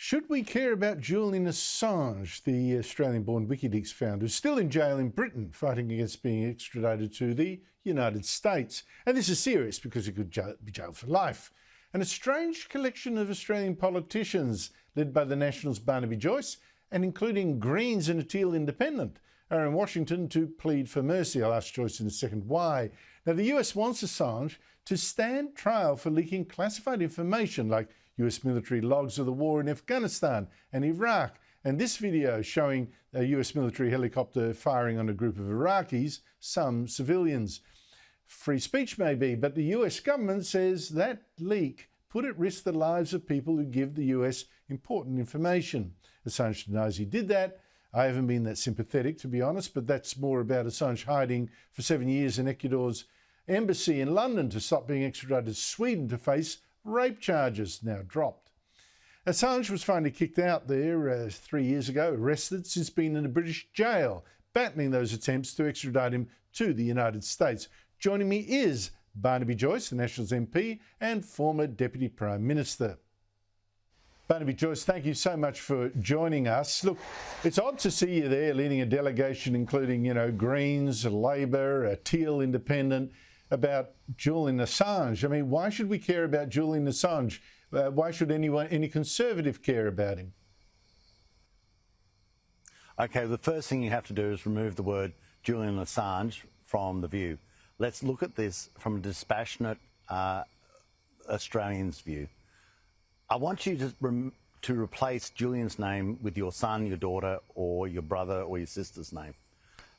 Should we care about Julian Assange, the Australian-born WikiLeaks founder, who's still in jail in Britain fighting against being extradited to the United States? And this is serious because he could be jailed for life. And a strange collection of Australian politicians, led by the Nationals' Barnaby Joyce, and including Greens and a Teal Independent, are in Washington to plead for mercy. I'll ask Joyce in a second why. Now, the US wants Assange to stand trial for leaking classified information like US military logs of the war in Afghanistan and Iraq. And this video showing a US military helicopter firing on a group of Iraqis, some civilians. Free speech may be, but the US government says that leak put at risk the lives of people who give the US important information. Assange denies he did that. I haven't been that sympathetic, to be honest, but that's more about Assange hiding for 7 years in Ecuador's embassy in London to stop being extradited to Sweden to face rape charges, now dropped. Assange was finally kicked out there 3 years ago, arrested, since being in a British jail, battling those attempts to extradite him to the United States. Joining me is Barnaby Joyce, the Nationals MP and former Deputy Prime Minister. Barnaby Joyce, thank you so much for joining us. Look, it's odd to see you there leading a delegation including, Greens, Labor, a Teal Independent, about Julian Assange. I mean, why should we care about Julian Assange? Why should any Conservative care about him? Okay, the first thing you have to do is remove the word Julian Assange from the view. Let's look at this from a dispassionate Australian's view. I want you to replace Julian's name with your son, your daughter, or your brother or your sister's name.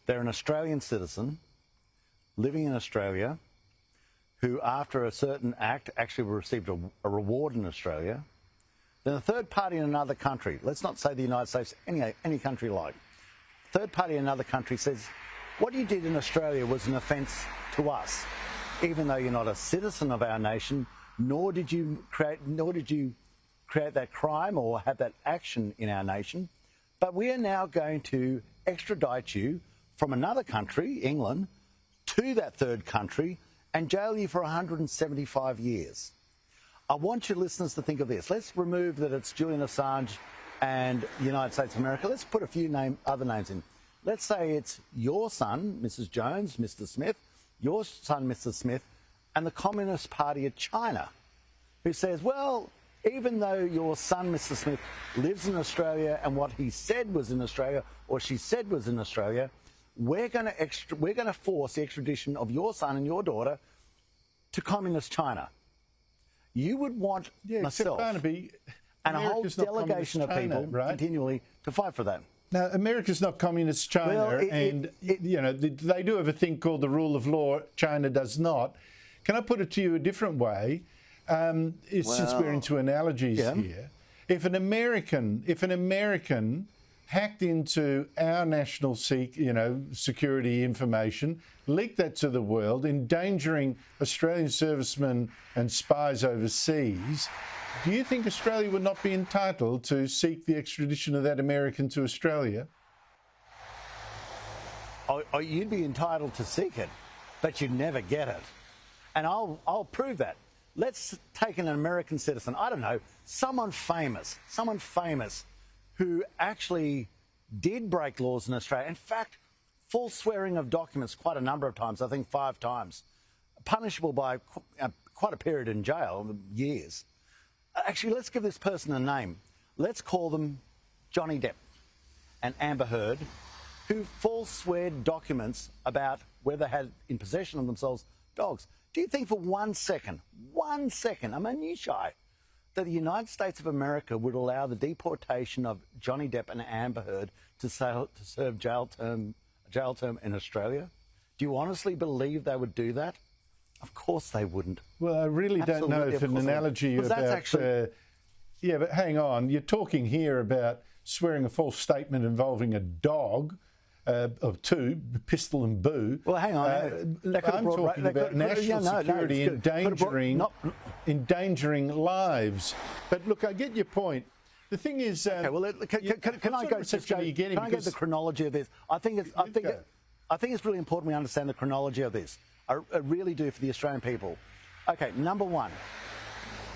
They're an Australian citizen living in Australia who, after a certain act, actually received a reward in Australia. Then a third party in another country, let's not say the United States, any country like, third party in another country says, what you did in Australia was an offence to us, even though you're not a citizen of our nation, nor did you create that crime or have that action in our nation. But we are now going to extradite you from another country, England, to that third country and jail you for 175 years. I want your listeners to think of this. Let's remove that it's Julian Assange and the United States of America. Let's put a few other names in. Let's say it's your son, Mrs. Jones, Mr. Smith, your son, Mr. Smith, and the Communist Party of China, who says, well, even though your son, Mr. Smith, lives in Australia and what he said was in Australia or she said was in Australia, we're going to force the extradition of your son and your daughter to Communist China. You would want myself Barnaby, and a whole delegation of people continually to fight for that. Now, America's not Communist China, they do have a thing called the rule of law. China does not. Can I put it to you a different way? Since we're into analogies here, if an American hacked into our national security information, leaked that to the world, endangering Australian servicemen and spies overseas, do you think Australia would not be entitled to seek the extradition of that American to Australia? Oh, you'd be entitled to seek it, but you'd never get it. And I'll prove that. Let's take an American citizen, I don't know, someone famous who actually did break laws in Australia. In fact, false swearing of documents quite a number of times, I think 5 times, punishable by quite a period in jail, years. Actually, let's give this person a name. Let's call them Johnny Depp and Amber Heard, who false swear documents about whether they had in possession of themselves dogs. Do you think for 1 second, a minutiae, that the United States of America would allow the deportation of Johnny Depp and Amber Heard to serve jail term in Australia? Do you honestly believe they would do that? Of course they wouldn't. Well, I really don't know if an analogy about... but hang on. You're talking here about swearing a false statement involving a dog, of 2, Pistol and Boo. Well, hang on. I'm talking about national security endangering lives. But look, I get your point. The thing is, okay, well, can I go to the chronology of this? I think it's really important we understand the chronology of this. I really do, for the Australian people. Okay, number one,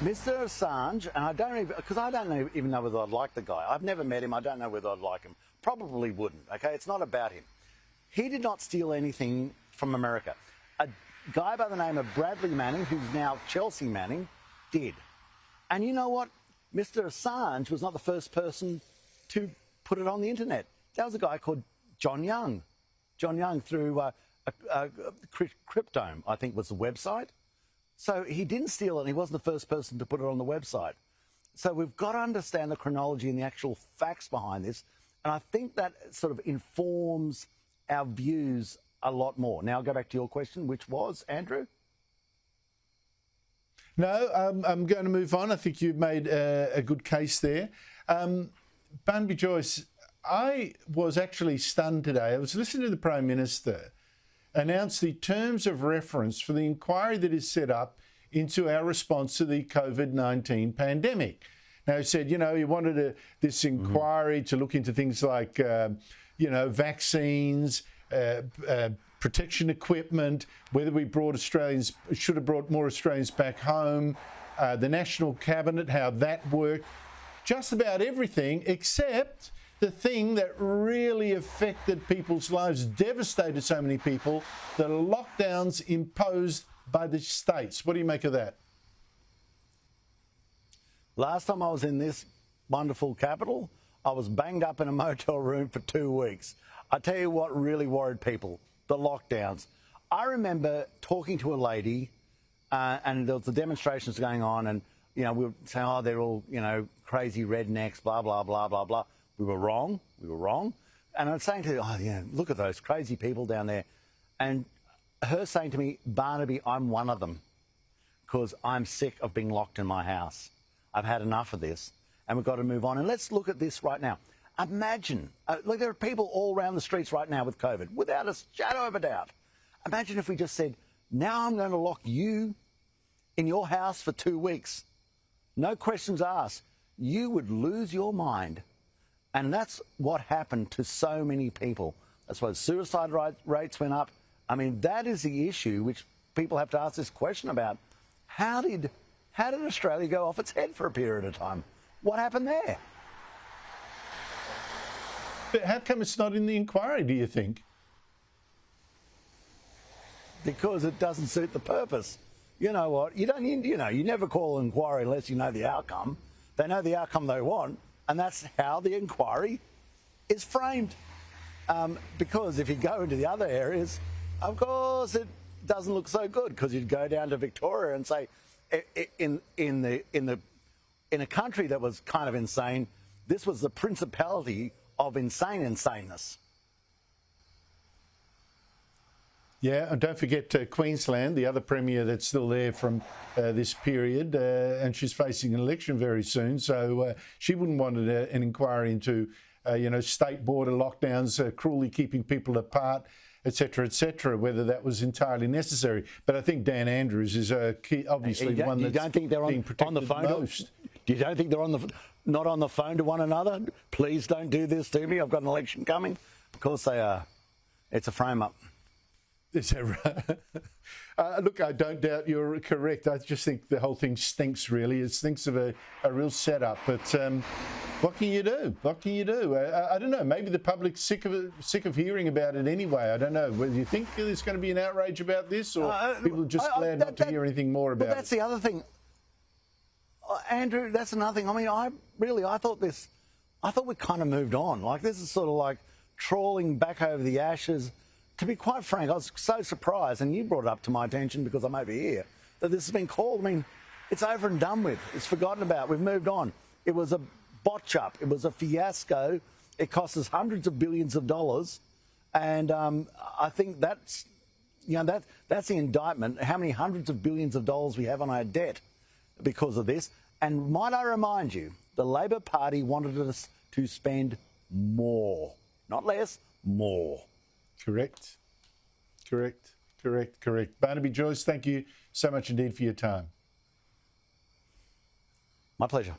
Mr. Assange, and I don't even, because I don't even know whether I'd like the guy. I've never met him. I don't know whether I'd like him. Probably wouldn't, okay? It's not about him. He did not steal anything from America. A guy by the name of Bradley Manning, who's now Chelsea Manning, did. And you know what? Mr. Assange was not the first person to put it on the internet. That was a guy called John Young. John Young through Cryptome, I think was the website. So he didn't steal it, and he wasn't the first person to put it on the website. So we've got to understand the chronology and the actual facts behind this, and I think that sort of informs our views a lot more. Now I'll go back to your question, which was, Andrew? No, I'm going to move on. I think you've made a good case there. Barnaby Joyce, I was actually stunned today. I was listening to the Prime Minister announce the terms of reference for the inquiry that is set up into our response to the COVID-19 pandemic. Now, he said, he wanted this inquiry to look into things like, vaccines, protection equipment, whether we should have brought more Australians back home, the National Cabinet, how that worked, just about everything except the thing that really affected people's lives, devastated so many people, the lockdowns imposed by the states. What do you make of that? Last time I was in this wonderful capital, I was banged up in a motel room for 2 weeks. I tell you what really worried people, the lockdowns. I remember talking to a lady and there was the demonstrations going on, and, we were saying, oh, they're all, crazy rednecks, blah, blah, blah, blah, blah. We were wrong. And I was saying to her, oh, yeah, look at those crazy people down there. And her saying to me, Barnaby, I'm one of them because I'm sick of being locked in my house. I've had enough of this and we've got to move on. And let's look at this right now. Imagine, there are people all around the streets right now with COVID, without a shadow of a doubt. Imagine if we just said, now I'm going to lock you in your house for 2 weeks. No questions asked. You would lose your mind. And that's what happened to so many people. That's why suicide rates went up. I mean, that is the issue which people have to ask this question about. How did Australia go off its head for a period of time? What happened there? But how come it's not in the inquiry, do you think? Because it doesn't suit the purpose. You know what? You never call an inquiry unless you know the outcome. They know the outcome they want. And that's how the inquiry is framed. Because if you go into the other areas, of course, it doesn't look so good, because you'd go down to Victoria and say, in a country that was kind of insane, this was the principality of insaneness. Yeah, and don't forget Queensland, the other premier that's still there from this period, and she's facing an election very soon, so she wouldn't want an inquiry into, state border lockdowns, cruelly keeping people apart, etc., whether that was entirely necessary. But I think Dan Andrews is obviously the one that's being protected on the phone most. You don't think they're not on the phone to one another? Please don't do this to me. I've got an election coming. Of course they are. It's a frame-up. Is that right? Look, I don't doubt you're correct. I just think the whole thing stinks, really. It stinks of a real setup. But what can you do? I don't know. Maybe the public's sick of hearing about it anyway. I don't know. Do you think there's going to be an outrage about this, or people are just glad not to hear anything more about it? That's the other thing. Andrew, that's another thing. I mean, I thought we kind of moved on. Like, this is sort of like trawling back over the ashes. To be quite frank, I was so surprised, and you brought it up to my attention because I'm over here, that this has been called. I mean, it's over and done with. It's forgotten about. We've moved on. It was a botch-up. It was a fiasco. It cost us hundreds of billions of dollars. And I think that's the indictment, how many hundreds of billions of dollars we have on our debt because of this. And might I remind you, the Labor Party wanted us to spend more, not less, more. Correct. Barnaby Joyce, thank you so much indeed for your time. My pleasure.